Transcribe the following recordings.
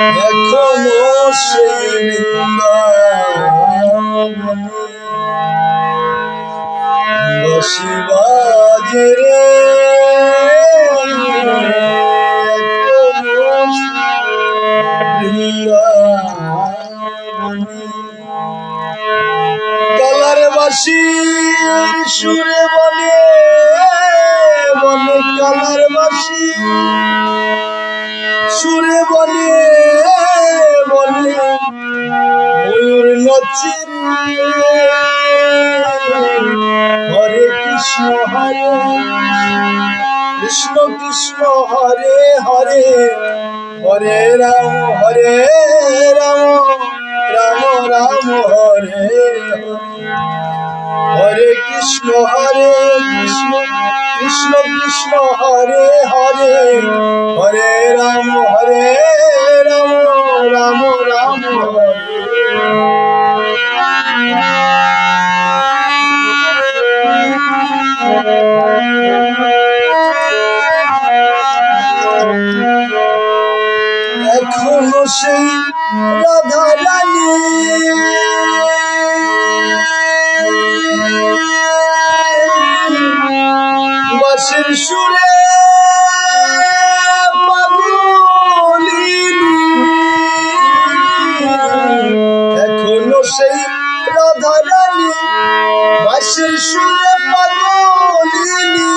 এখনো সেই বৃন্দাবনে বাঁশি বাজে রে, বৃন্দাবনে কালার বাঁশির সুরে বনে বনে কালার বাঁশি সুরে বনে বনে ময়ূর নাচে হরে কৃষ্ণ কৃষ্ণ কৃষ্ণ হরে হরে হরে রাম রাম রাম হরে হরে কৃষ্ণ কৃষ্ণ কৃষ্ণ হরে হরে হরে রাম রাম রাম হরে। এখনো সেই রাধা রানী বাঁশির সুরে পাগলিনী, এখনো সেই রাধা রানী বাঁশির সুরে পাগলিনী,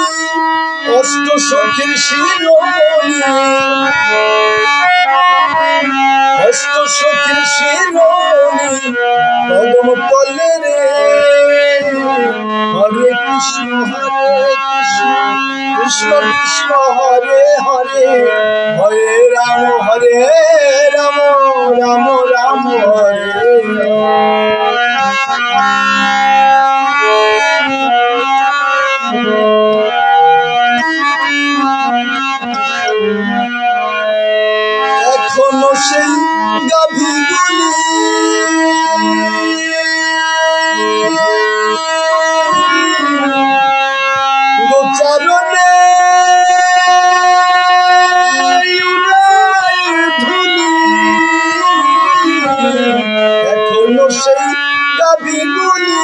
অষ্ট সখীর শিরোমণি অষ্ট সখীর শিরোমণি কদম তলে রে, হরে কৃষ্ণ কৃষ্ণ কৃষ্ণ হরে হরে হরে রাম রাম রাম হরে। এখনো সেই গাভীগুলি গোচারণে ধুলি, এখনো সেই গাভীগুলি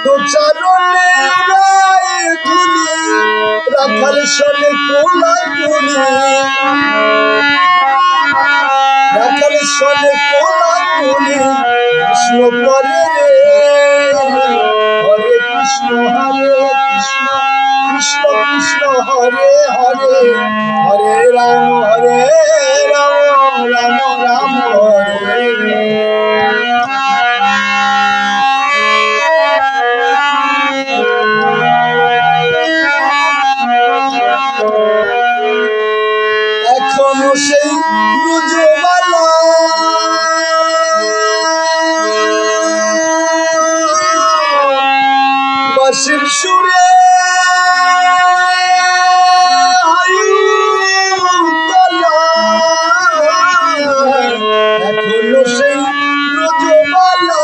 গোচারণে ধুলি, রাখাল শোনে কোলা কুলি রাখাল শোনে কোলা কুলি, কৃষ্ণ করে রে, হরে কৃষ্ণ কৃষ্ণ কৃষ্ণ হরে হরে হরে রাম রাম হরে। এখনো সেই ব্রজবালা বাঁশির সুরে এখনো সেই ব্রজবালা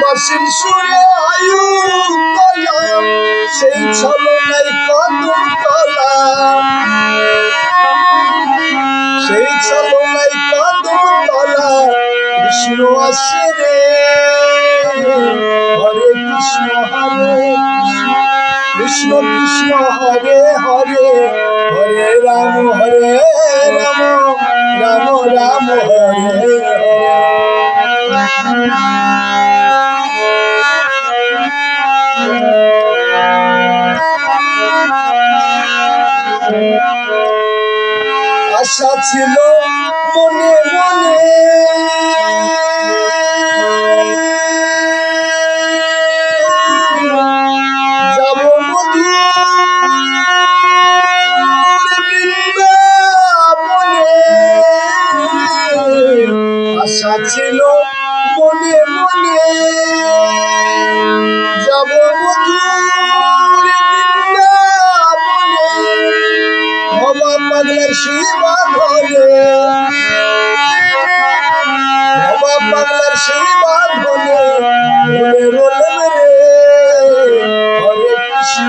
বাঁশির সুরে আয়ুতলা, সেই ছলনায় কদম তলা সেই ছলনায় কদম তলা কৃষ্ণ আসে রে, হরে কৃষ্ণ কৃষ্ণ কৃষ্ণ হরে হরে হরে রাম রাম হরে। আশা ছিল মনে মনে যাব মধুর বৃন্দাবনে, আশা ছিল মনে মনে যাব মধুর বৃন্দাবনে, বাবা পাগলার শিবা ধরে বাবা পাগলার শিবা ধরে মনে রোলম রে, হরে কৃষ্ণ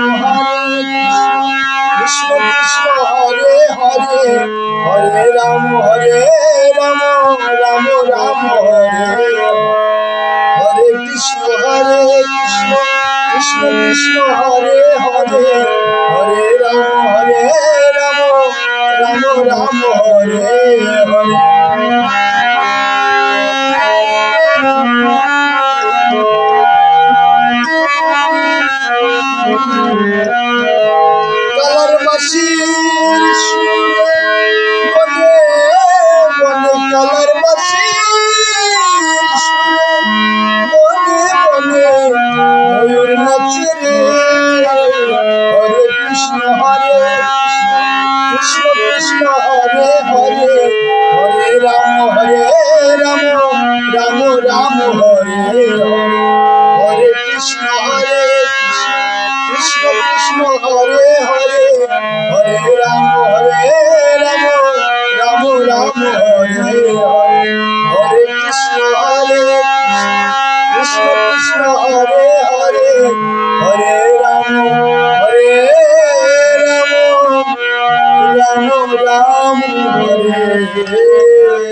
কৃষ্ণ কৃষ্ণ হরে হরে হরে রাম রাম রাম হরে হরে কৃষ্ণ কৃষ্ণ কৃষ্ণ কৃষ্ণ হরে হরে হরে রাম রাম রাম হরে হরে কালার বাসির সুরে বনে বনে কালার বাসির সুরে বনে বনে ময়ূর নাচে রে হরে কৃষ্ণ কৃষ্ণ কৃষ্ণ হরে হরে হরে রাম রাম রাম হরে হরে হরে কৃষ্ণ কৃষ্ণ কৃষ্ণ হরে হরে হরে রাম রাম রাম হরে হরে হরে কৃষ্ণ কৃষ্ণ কৃষ্ণ হরে হরে হরে রাম রাম রাম হরে হরে